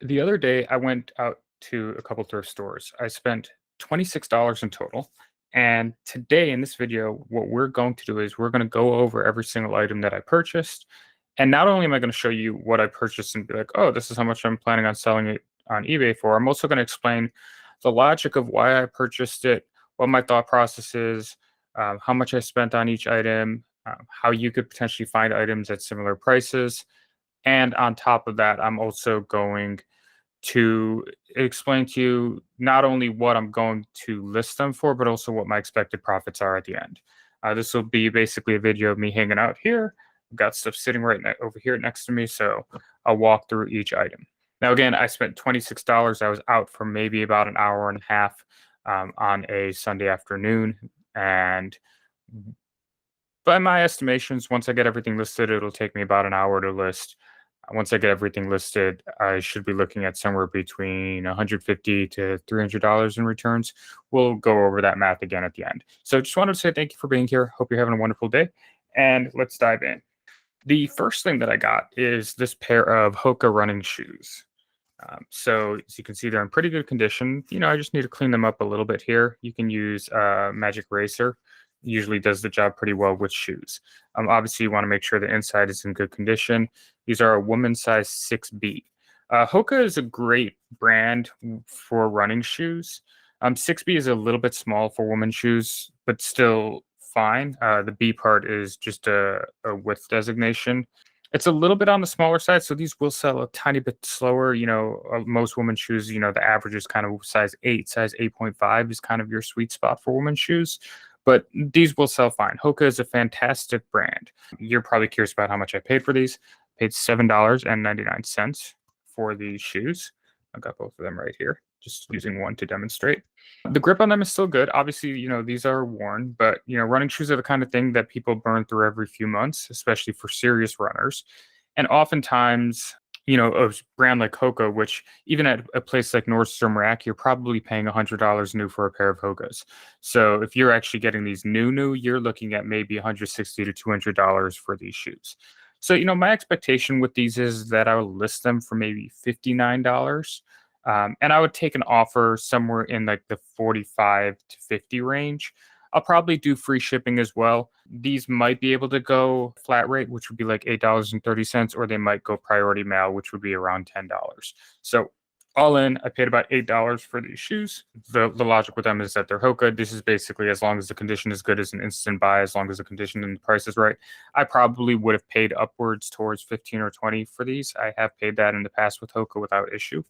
The other day, I went out to a couple thrift stores. I spent $26 in total. And today, in this video, what we're going to do is we're going to go over every single item that I purchased. And not only am I going to show you what I purchased and be like, oh, this is how much I'm planning on selling it on eBay for, I'm also going to explain the logic of why I purchased it, what my thought process is, how much I spent on each item, how you could potentially find items at similar prices. And on top of that, I'm also going to explain to you not only what I'm going to list them for, but also what my expected profits are at the end. This will be basically a video of me hanging out here. I've got stuff sitting right over here next to me, so I'll walk through each item. Now, again, I spent $26. I was out for maybe about an hour and a half on a Sunday afternoon. And by my estimations, once I get everything listed, it'll take me about an hour to list. Once I get everything listed, I should be looking at somewhere between $150 to $300 in returns. We'll go over that math again at the end. So just wanted to say thank you for being here. Hope you're having a wonderful day. And let's dive in. The first thing that I got is this pair of Hoka running shoes. So as you can see, they're in pretty good condition. I just need to clean them up a little bit here. You can use Magic Eraser. Usually does the job pretty well with shoes. Obviously, you want to make sure the inside is in good condition. These are a woman's size 6B. Hoka is a great brand for running shoes. 6B is a little bit small for women's shoes, but still fine. The B part is just a width designation. It's a little bit on the smaller side, so these will sell a tiny bit slower. Most women's shoes, the average is kind of size 8, size 8.5 is kind of your sweet spot for women's shoes. But these will sell fine. Hoka is a fantastic brand. You're probably curious about how much I paid for these. I paid $7.99 for these shoes. I've got both of them right here, just using one to demonstrate. The grip on them is still good. Obviously, these are worn, but running shoes are the kind of thing that people burn through every few months, especially for serious runners. And oftentimes, a brand like Hoka, which even at a place like Nordstrom Rack, you're probably paying $100 new for a pair of Hokas. So if you're actually getting these new, you're looking at maybe $160 to $200 for these shoes. So, my expectation with these is that I will list them for maybe $59. And I would take an offer somewhere in like the 45 to 50 range. I'll probably do free shipping as well. These might be able to go flat rate, which would be like $8.30, or they might go priority mail, which would be around $10. So all in, I paid about $8 for these shoes. The logic with them is that they're Hoka. This is basically as long as the condition is good as an instant buy, as long as the condition and the price is right. I probably would have paid upwards towards 15 or 20 for these. I have paid that in the past with Hoka without issue.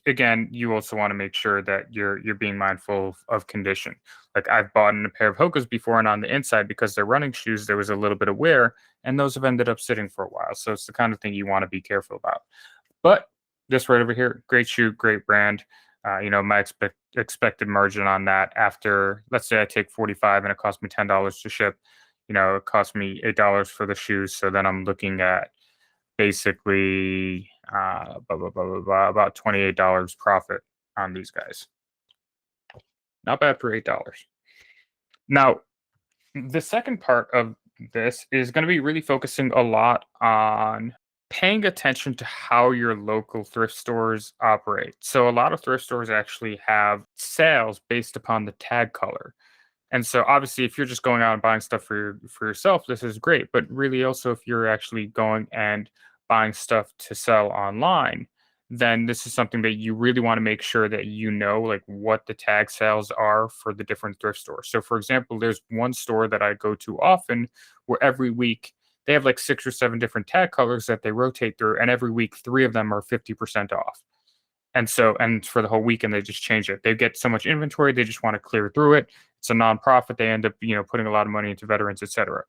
Again, you also want to make sure that you're being mindful of condition. Like I've bought in a pair of Hokas before, and on the inside, because they're running shoes, there was a little bit of wear, and those have ended up sitting for a while. So it's the kind of thing you want to be careful about. But this right over here, great shoe, great brand. My expected margin on that after, let's say I take 45 and it cost me $10 to ship, it cost me $8 for the shoes. So then I'm looking at basically about $28 profit on these guys. Not bad for $8. Now, the second part of this is going to be really focusing a lot on paying attention to how your local thrift stores operate. So a lot of thrift stores actually have sales based upon the tag color. And so obviously if you're just going out and buying stuff for yourself, this is great. But really also if you're actually going and buying stuff to sell online, then this is something that you really want to make sure that like what the tag sales are for the different thrift stores. So for example, there's one store that I go to often where every week they have like 6 or 7 different tag colors that they rotate through, and every week 3 of them are 50% off. And for the whole weekend, they just change it. They get so much inventory, they just want to clear through it. It's a nonprofit. They end up, putting a lot of money into veterans, etc.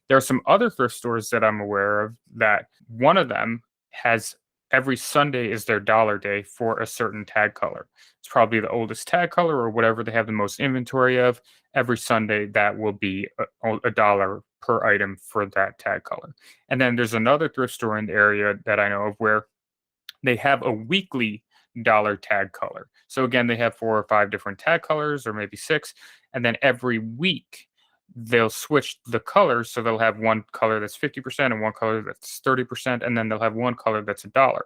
There are some other thrift stores that I'm aware of that one of them has every Sunday is their dollar day for a certain tag color. It's probably the oldest tag color or whatever they have the most inventory of. Every Sunday, that will be a dollar per item for that tag color. And then there's another thrift store in the area that I know of where they have a weekly dollar tag color. So again, they have 4 or 5 different tag colors, or maybe 6, and then every week they'll switch the colors. So they'll have one color that's 50% and one color that's 30%, and then they'll have one color that's $1.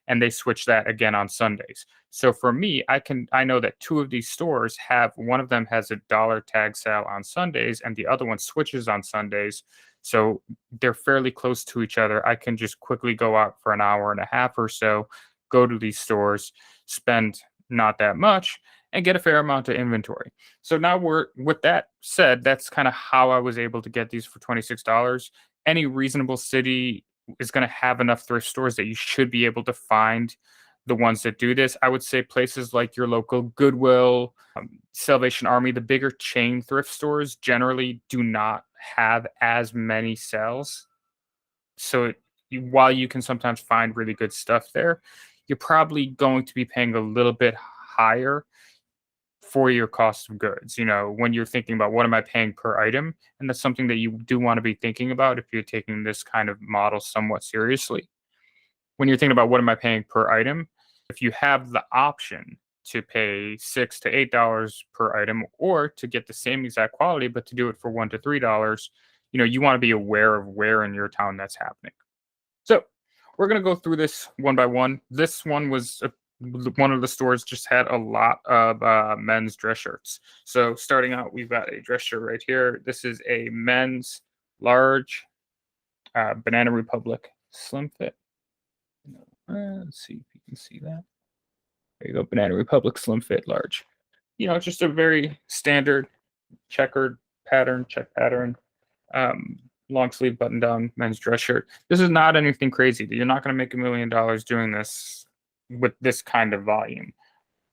And they switch that again on Sundays. So for me, I know that two of these stores have, one of them has $1 tag sale on Sundays and the other one switches on Sundays. So they're fairly close to each other. I can just quickly go out for an hour and a half or so, go to these stores, spend not that much, and get a fair amount of inventory. So now with that said, that's kind of how I was able to get these for $26. Any reasonable city is going to have enough thrift stores that you should be able to find the ones that do this. I would say places like your local Goodwill, Salvation Army, the bigger chain thrift stores generally do not have as many sales. So while you can sometimes find really good stuff there, you're probably going to be paying a little bit higher for your cost of goods. When you're thinking about what am I paying per item, and that's something that you do want to be thinking about if you're taking this kind of model somewhat seriously. When you're thinking about what am I paying per item, if you have the option to pay $6 to $8 per item, or to get the same exact quality but to do it for $1 to $3, you want to be aware of where in your town that's happening. So we're going to go through this one by one. This one was one of the stores just had a lot of men's dress shirts. So starting out, we've got a dress shirt right here. This is a men's large Banana Republic slim fit. Let's see if you can see that. There you go, Banana Republic slim fit large. Just a very standard checkered pattern, check pattern, long sleeve button down men's dress shirt. This is not anything crazy. You're not going to make $1 million doing this with this kind of volume.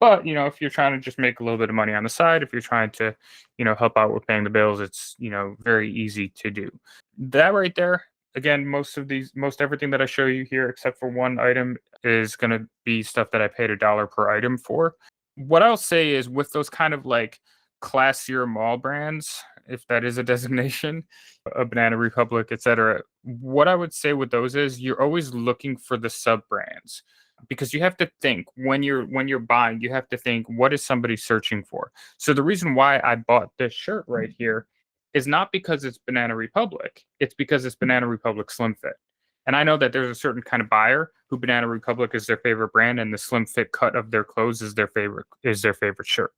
But, if you're trying to just make a little bit of money on the side, if you're trying to, help out with paying the bills, it's, very easy to do. That right there, again, most everything that I show you here, except for one item, is going to be stuff that I paid $1 per item for. What I'll say is, with those kind of like classier mall brands, if that is a designation, a Banana Republic, etc., what I would say with those is you're always looking for the sub brands, because you have to think when you're buying, you have to think, what is somebody searching for? So the reason why I bought this shirt right here is not because it's Banana Republic, it's because it's Banana Republic Slim Fit. And I know that there's a certain kind of buyer who Banana Republic is their favorite brand, and the slim fit cut of their clothes is their favorite shirt.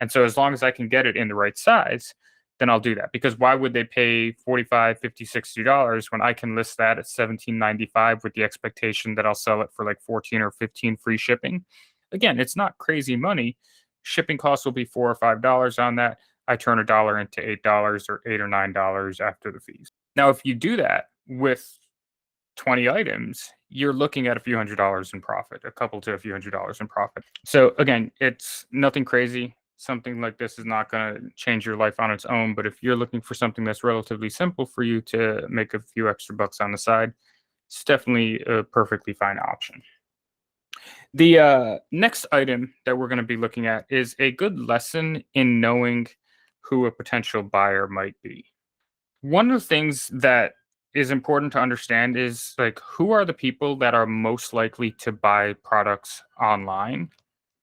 And so as long as I can get it in the right size, then I'll do that. Because why would they pay $45, $50, $60 when I can list that at $17.95 with the expectation that I'll sell it for like 14 or 15 free shipping? Again, it's not crazy money. Shipping costs will be $4 or $5 on that. I turn $1 into $8 or $8 or $9 after the fees. Now, if you do that with 20 items, you're looking at a few $100s in profit, a couple to a few $100s in profit. So again, it's nothing crazy. Something like this is not going to change your life on its own, but if you're looking for something that's relatively simple for you to make a few extra bucks on the side, it's definitely a perfectly fine option. The next item that we're going to be looking at is a good lesson in knowing who a potential buyer might be. One of the things that is important to understand is, like, who are the people that are most likely to buy products online,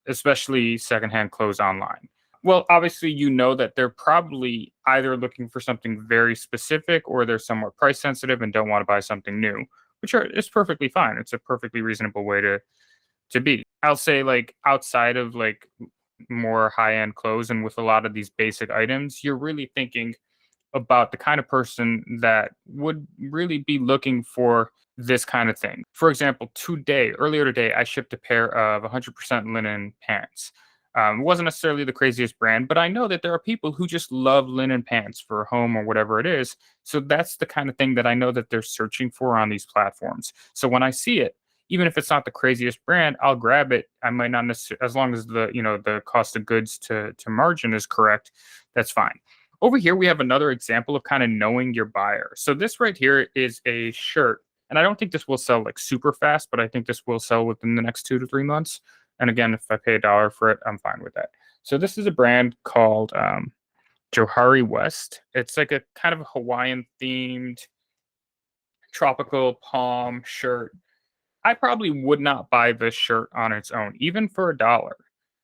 especially secondhand clothes online? Well, obviously, that they're probably either looking for something very specific, or they're somewhat price sensitive and don't want to buy something new, is perfectly fine. It's a perfectly reasonable way to be. I'll say, like, outside of like more high end clothes and with a lot of these basic items, you're really thinking about the kind of person that would really be looking for this kind of thing. For example, earlier today, I shipped a pair of 100% linen pants. It wasn't necessarily the craziest brand, but I know that there are people who just love linen pants for home or whatever it is. So that's the kind of thing that I know that they're searching for on these platforms. So when I see it, even if it's not the craziest brand, I'll grab it. I might not necessarily, as long as the cost of goods to margin is correct, that's fine. Over here, we have another example of kind of knowing your buyer. So this right here is a shirt, and I don't think this will sell like super fast, but I think this will sell within the next 2 to 3 months. And again, if I pay $1 for it, I'm fine with that. So this is a brand called Johari West. It's like a kind of Hawaiian themed tropical palm shirt. I probably would not buy this shirt on its own, even for $1.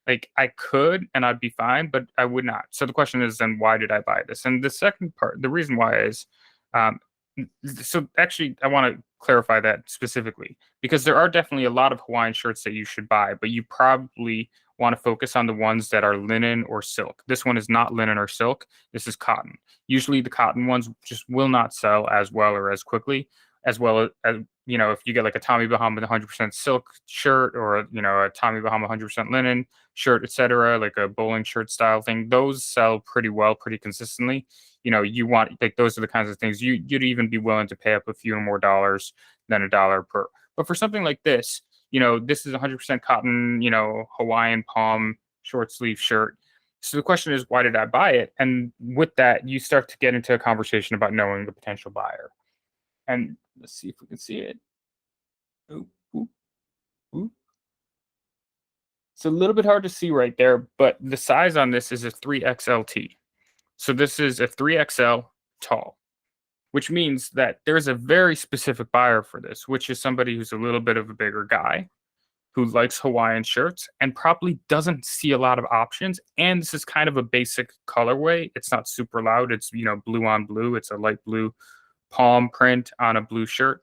Like, I could and I'd be fine, but I would not. So the question is then why did I buy this? And the second part, the reason why is, um, so actually I want to clarify that specifically because there are definitely a lot of Hawaiian shirts that you should buy, but you probably want to focus on the ones that are linen or silk. This one is not linen or silk. This is cotton. Usually the cotton ones just will not sell as well or as quickly as well as if you get like a Tommy Bahama 100% silk shirt or a Tommy Bahama 100% linen shirt, etc., like a bowling shirt style thing, those sell pretty well, pretty consistently. You want like those are the kinds of things you'd even be willing to pay up a few more dollars than a dollar per. But for something like this, this is 100% cotton, Hawaiian palm short sleeve shirt. So the question is, why did I buy it? And with that, you start to get into a conversation about knowing the potential buyer. And let's see if we can see it. Ooh, ooh, ooh. It's a little bit hard to see right there, but the size on this is a 3XLT. So this is a 3XL tall, which means that there's a very specific buyer for this, which is somebody who's a little bit of a bigger guy who likes Hawaiian shirts and probably doesn't see a lot of options. And this is kind of a basic colorway. It's not super loud. It's, blue on blue. It's a light blue palm print on a blue shirt.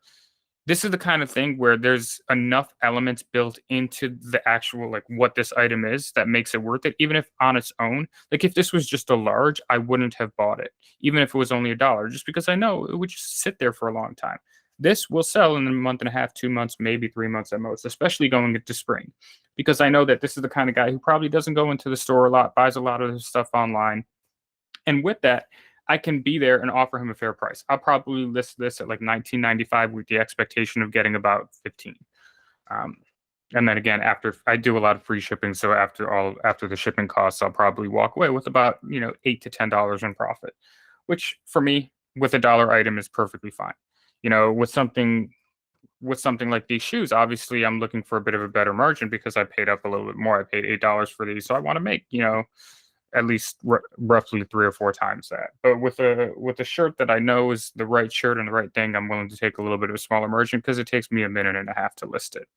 This is the kind of thing where there's enough elements built into the actual like what this item is that makes it worth it, even if on its own. Like if this was just a large, I wouldn't have bought it, even if it was only a dollar, just because I know it would just sit there for a long time. This will sell in a month and a half, 2 months, maybe 3 months at most, especially going into spring, because I know that this is the kind of guy who probably doesn't go into the store a lot, buys a lot of his stuff online, and with that, I can be there and offer him a fair price. I'll probably list this at like 19.95 with the expectation of getting about 15. Um, and then again, after I do a lot of free shipping, so after the shipping costs, I'll probably walk away with about $8 to $10 in profit, which for me with a dollar item is perfectly fine. With something like these shoes, obviously I'm looking for a bit of a better margin because I paid up a little bit more. I paid $8 for these, so I want to make at least roughly 3 or 4 times that. But with a shirt that I know is the right shirt and the right thing, I'm willing to take a little bit of a smaller margin because it takes me a minute and a half to list it.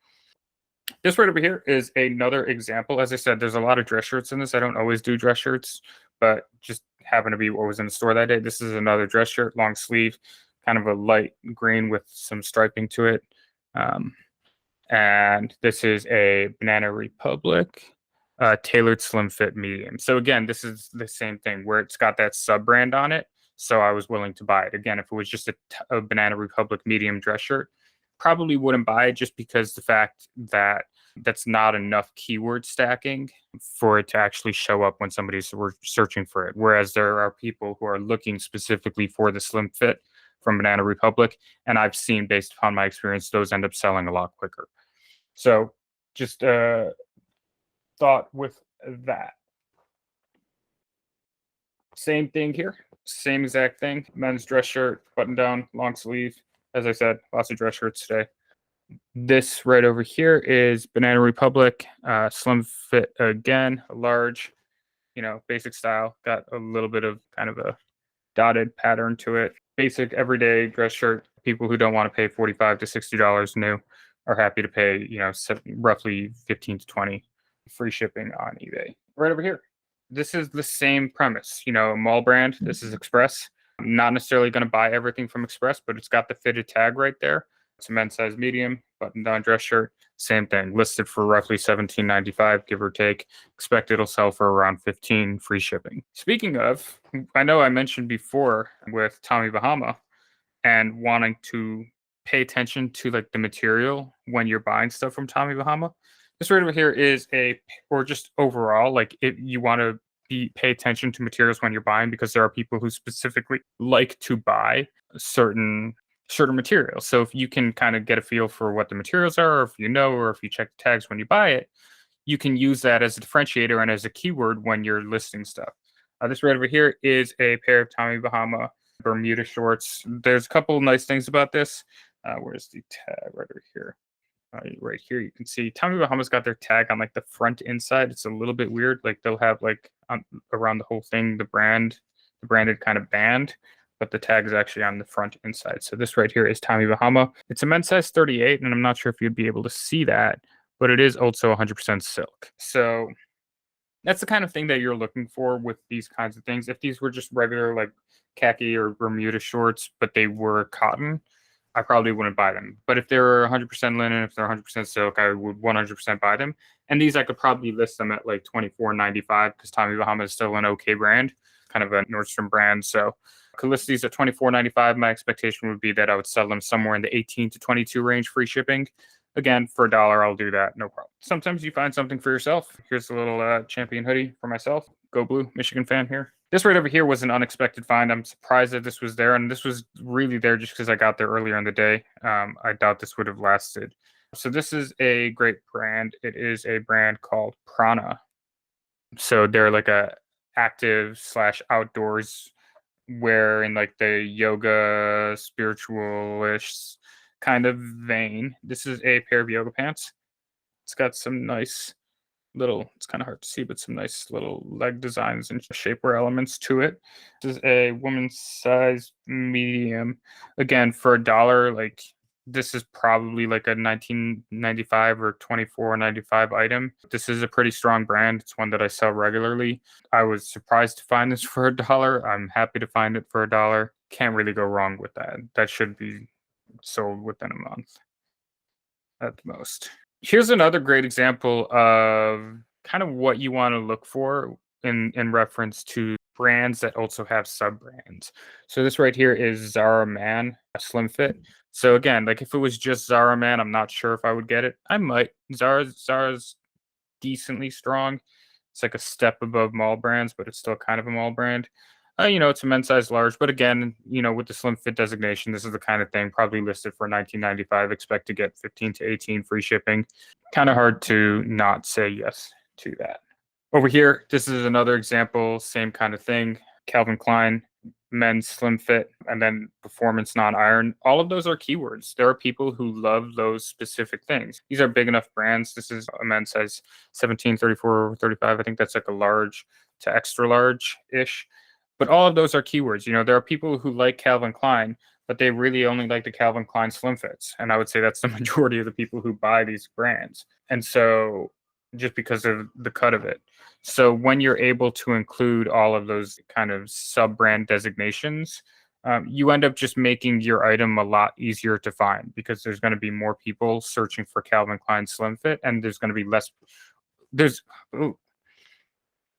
This right over here is another example. As I said, there's a lot of dress shirts in this. I don't always do dress shirts, but just happened to be what was in the store that day. This is another dress shirt, long sleeve, kind of a light green with some striping to it. Um, and this is a Banana Republic tailored slim fit medium. So again, this is the same thing where it's got that sub brand on it. So I was willing to buy it. Again, if it was just a Banana Republic medium dress shirt, probably wouldn't buy it just because the fact that that's not enough keyword stacking for it to actually show up when somebody's searching for it. Whereas there are people who are looking specifically for the slim fit from Banana Republic, and I've seen based upon my experience, those end up selling a lot quicker. So just thought with that. Same thing here. Same exact thing. Men's dress shirt, button down, long sleeve. As I said, lots of dress shirts today. This right over here is Banana Republic, slim fit again, a large, basic style. Got a little bit of kind of a dotted pattern to it. Basic everyday dress shirt. People who don't want to pay $45 to $60 new are happy to pay, roughly 15 to 20 free shipping on eBay. Right over here. This is the same premise, mall brand. This is Express. I'm not necessarily going to buy everything from Express, but it's got the fitted tag right there. It's a men's size medium, button down dress shirt. Same thing, listed for roughly $17.95, give or take. Expect it'll sell for around 15, free shipping. Speaking of, I know I mentioned before with Tommy Bahama and wanting to pay attention to like the material when you're buying stuff from Tommy Bahama. This right over here is or just overall, like if you want to pay attention to materials when you're buying, because there are people who specifically like to buy certain materials. So if you can kind of get a feel for what the materials are, or if you check the tags when you buy it, you can use that as a differentiator and as a keyword when you're listing stuff. This right over here is a pair of Tommy Bahama Bermuda shorts. There's a couple of nice things about this. Where's the tag? Right over here. Right here, you can see Tommy Bahama's got their tag on like the front inside. It's a little bit weird. Like they'll have like around the whole thing, the branded kind of band, but the tag is actually on the front inside. So this right here is Tommy Bahama. It's a men's size 38, and I'm not sure if you'd be able to see that, but it is also 100% silk. So That's the kind of thing that you're looking for with these kinds of things. If these were just regular like khaki or Bermuda shorts, but they were cotton, I probably wouldn't buy them. But if they're 100% linen, if they're 100% silk, I would 100% buy them. And these I could probably list them at like 24.95 because Tommy Bahama is still an okay brand, kind of a Nordstrom brand. So I could list these at 24.95. My expectation would be that I would sell them somewhere in the 18 to 22 range, free shipping. Again, for a dollar, I'll do that. No problem. Sometimes you find something for yourself. Here's a little champion hoodie for myself. Go Blue, Michigan fan here. This right over here was an unexpected find. I'm surprised that this was there, and this was really there just because I got there earlier in the day. I doubt this would have lasted. So this is a great brand. It is a brand called Prana. So they're like a active slash outdoors wear in like the yoga spiritualish kind of vein. This is a pair of yoga pants. It's got some nice little, it's kind of hard to see, but some nice little leg designs and shapewear elements to it. This is a woman's size medium. Again, for a dollar, like this is probably like a 1995 or 24.95 item. This is a pretty strong brand. It's one that I sell regularly. I was surprised to find this for a dollar. I'm happy to find it for a dollar. Can't really go wrong with that. That should be sold within a month at the most. Here's another great example of kind of what you want to look for in reference to brands that also have sub brands. So this right here is Zara Man, a slim fit. So again, like if it was just Zara Man, I'm not sure if I would get it. I might. Zara's decently strong. It's like a step above mall brands, but it's still kind of a mall brand. It's a men's size large, but again, with the slim fit designation, this is the kind of thing probably listed for 19.95. Expect to get 15 to 18 free shipping. Kind of hard to not say yes to that. Over here, this is another example, same kind of thing. Calvin Klein, men's slim fit, and then performance non-iron. All of those are keywords. There are people who love those specific things. These are big enough brands. This is a men's size 17, 34, 35. I think that's like a large to extra large-ish. But all of those are keywords. There are people who like Calvin Klein, but they really only like the Calvin Klein slim fits. And I would say that's the majority of the people who buy these brands. And so just because of the cut of it. So when you're able to include all of those kind of sub brand designations, you end up just making your item a lot easier to find because there's going to be more people searching for Calvin Klein slim fit, and there's going to be less.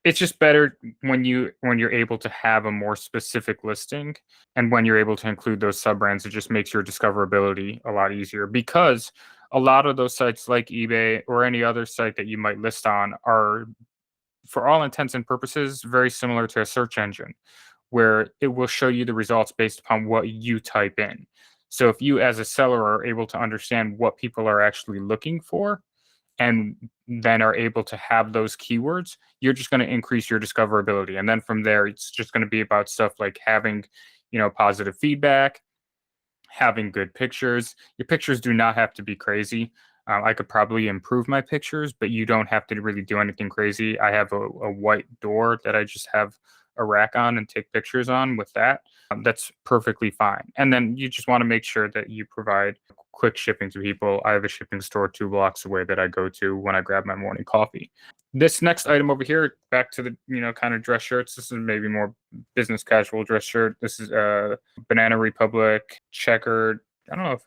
It's just better when you're able to have a more specific listing, and when you're able to include those sub brands, it just makes your discoverability a lot easier because a lot of those sites like eBay or any other site that you might list on are, for all intents and purposes, very similar to a search engine where it will show you the results based upon what you type in. So if you as a seller are able to understand what people are actually looking for and then are able to have those keywords, you're just going to increase your discoverability. And then from there, it's just going to be about stuff like having, positive feedback, having good pictures. Your pictures do not have to be crazy. I could probably improve my pictures, but you don't have to really do anything crazy. I have a white door that I just have a rack on and take pictures on with that. That's perfectly fine. And then you just want to make sure that you provide quick shipping to people. I have a shipping store 2 blocks away that I go to when I grab my morning coffee. This next item over here, back to the, kind of dress shirts. This is maybe more business casual dress shirt. This is a Banana Republic checkered. I don't know if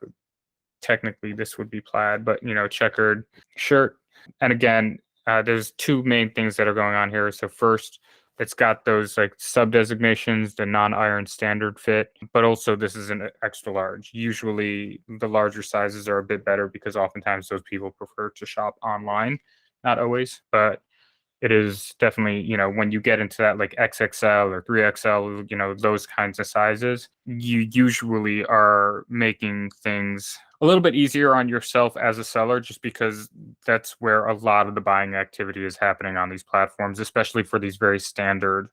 technically this would be plaid, but checkered shirt. And again, there's 2 main things that are going on here. So first, it's got those like sub designations, the non-iron standard fit, but also this is an extra large. Usually the larger sizes are a bit better because oftentimes those people prefer to shop online. Not always, but it is definitely, when you get into that like XXL or 3XL, those kinds of sizes, you usually are making things a little bit easier on yourself as a seller, just because that's where a lot of the buying activity is happening on these platforms, especially for these very standard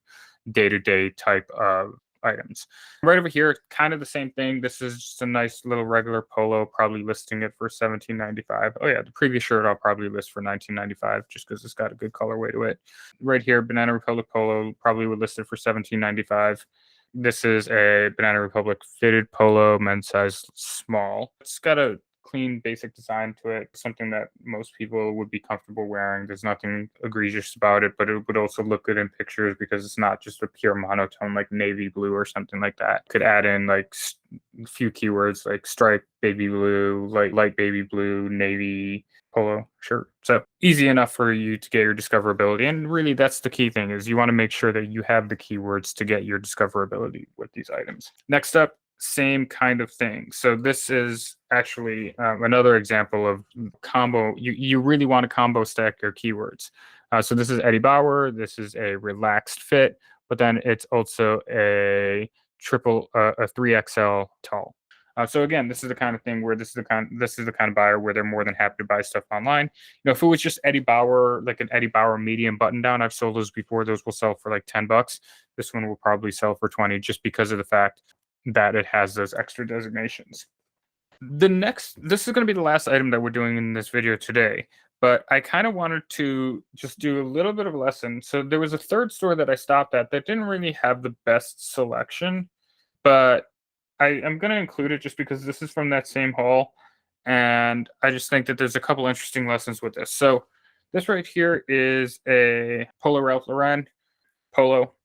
day-to-day type of items. Right over here, kind of the same thing. This is just a nice little regular polo, probably listing it for $17.95. Oh yeah, the previous shirt I'll probably list for $19.95 just because it's got a good colorway to it. Right here, Banana Republic polo, probably would list it for $17.95. This is a Banana Republic fitted polo, men's size small. It's got a clean, basic design to it, something that most people would be comfortable wearing. There's nothing egregious about it, but it would also look good in pictures because it's not just a pure monotone like navy blue or something like that. Could add in like a few keywords like stripe, baby blue, light baby blue, navy, polo shirt. So easy enough for you to get your discoverability. And really that's the key thing, is you want to make sure that you have the keywords to get your discoverability with these items. Next up, same kind of thing. So this is actually another example of combo. You really want to combo stack your keywords. So this is Eddie Bauer. This is a relaxed fit, but then it's also a 3XL tall. So again, this is the kind of thing where this is the kind of buyer where they're more than happy to buy stuff online. If it was just Eddie Bauer, like an Eddie Bauer medium button down, I've sold those before. Those will sell for like $10. This one will probably sell for 20, just because of the fact that it has those extra designations. This is going to be the last item that we're doing in this video today, but I kind of wanted to just do a little bit of a lesson. So there was a third store that I stopped at that didn't really have the best selection, but I'm going to include it just because this is from that same haul, and I just think that there's a couple interesting lessons with this. So this right here is a Polo Ralph Lauren polo.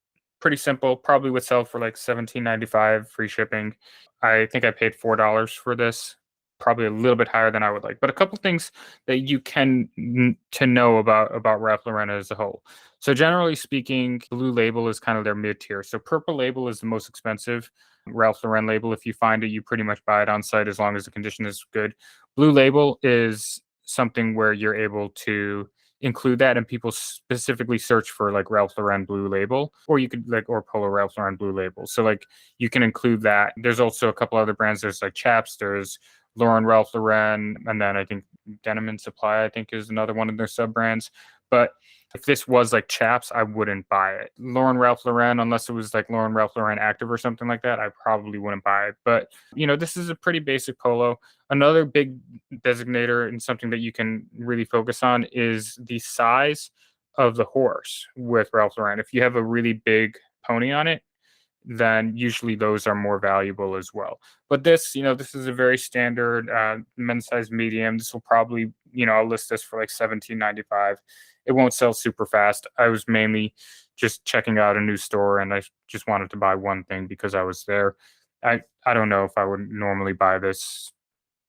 Pretty simple. Probably would sell for like $17.95 free shipping. I think I paid $4 for this. Probably a little bit higher than I would like. But a couple things that you can to know about Ralph Lauren as a whole. So generally speaking, Blue Label is kind of their mid tier. So Purple Label is the most expensive Ralph Lauren label. If you find it, you pretty much buy it on site as long as the condition is good. Blue Label is something where you're able to include that, and people specifically search for like Ralph Lauren Blue Label, or you could or Polo Ralph Lauren Blue Label. So like you can include that. There's also a couple other brands. There's like Chaps, there's Lauren Ralph Lauren, and then I think Denim and Supply, I think, is another one of their sub brands. But if this was like Chaps, I wouldn't buy it. Lauren Ralph Lauren, unless it was like Lauren Ralph Lauren Active or something like that, I probably wouldn't buy it. But, this is a pretty basic polo. Another big designator and something that you can really focus on is the size of the horse with Ralph Lauren. If you have a really big pony on it, then usually those are more valuable as well. But this is a very standard men's size medium. This will probably, I'll list this for like $17.95. It won't sell super fast. I was mainly just checking out a new store, and I just wanted to buy one thing because I was there. I don't know if I would normally buy this.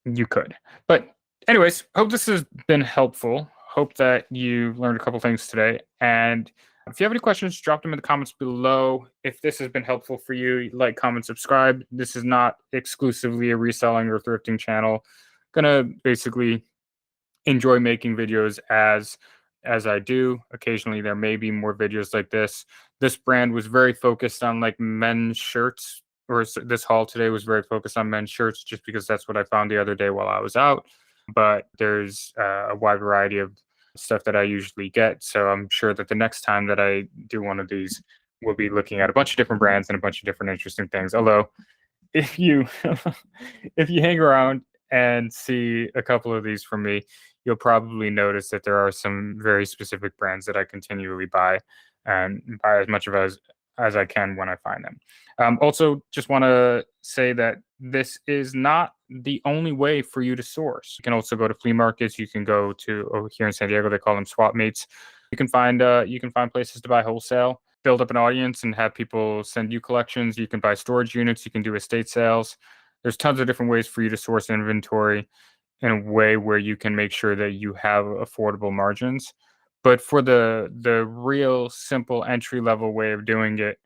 You could. But anyways, hope this has been helpful. Hope that you learned a couple things today. And if you have any questions, drop them in the comments below. If this has been helpful for you, like, comment, subscribe. This is not exclusively a reselling or thrifting channel. Gonna basically enjoy making videos as I do. Occasionally there may be more videos like this. This brand was very focused on like men's shirts, or this haul today was very focused on men's shirts, just because that's what I found the other day while I was out. But there's a wide variety of stuff that I usually get. So I'm sure that the next time that I do one of these, we'll be looking at a bunch of different brands and a bunch of different interesting things. Although if you if you hang around and see a couple of these from me, you'll probably notice that there are some very specific brands that I continually buy, and buy as much of as I can when I find them. Also, just want to say that this is not the only way for you to source. You can also go to flea markets. You can go to, here in San Diego, they call them swap meets. You can find places to buy wholesale, build up an audience, and have people send you collections. You can buy storage units. You can do estate sales. There's tons of different ways for you to source inventory in a way where you can make sure that you have affordable margins. But for the real simple entry level way of doing it,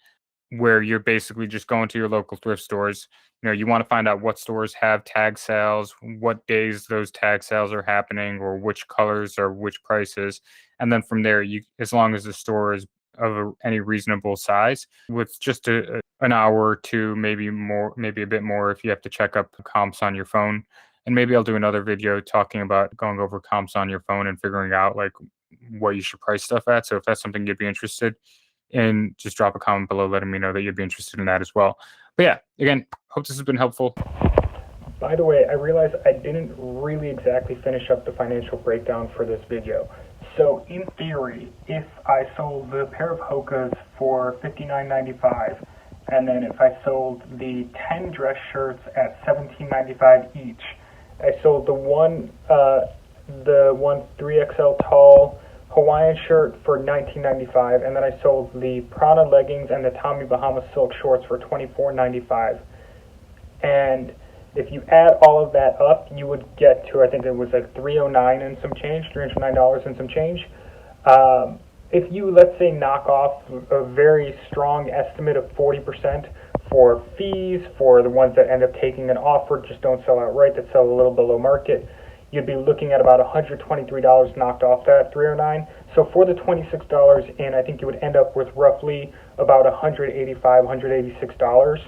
where you're basically just going to your local thrift stores, you want to find out what stores have tag sales, what days those tag sales are happening, or which colors or which prices. And then from there, as long as the store is of any reasonable size, with just an hour or two, maybe more, maybe a bit more, if you have to check up comps on your phone. And maybe I'll do another video talking about going over comps on your phone and figuring out like what you should price stuff at. So if that's something you'd be interested in, just drop a comment below letting me know that you'd be interested in that as well. But yeah, again, hope this has been helpful. By the way, I realized I didn't really exactly finish up the financial breakdown for this video. So in theory, if I sold the pair of Hokas for $59.95, and then if I sold the 10 dress shirts at $17.95 each, I sold the one 3XL tall Hawaiian shirt for $19.95, and then I sold the Prana leggings and the Tommy Bahama silk shorts for $24.95. And if you add all of that up, you would get to, I think it was like $309 and some change, $309 and some change. If you, let's say, knock off a very strong estimate of 40% for fees, for the ones that end up taking an offer, just don't sell outright, that sell a little below market, you'd be looking at about $123 knocked off that $309. So for the $26 in, I think you would end up with roughly about $185, $186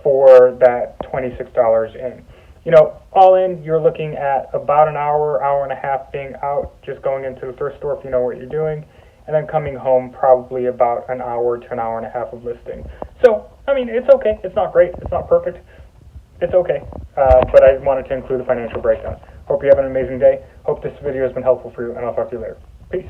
for that $26 in. You know, all in, you're looking at about an hour, hour and a half being out, just going into the thrift store if you know what you're doing, and then coming home probably about an hour to an hour and a half of listing. So, I mean, it's okay. It's not great. It's not perfect. It's okay. But I wanted to include the financial breakdown. Hope you have an amazing day. Hope this video has been helpful for you, and I'll talk to you later. Peace.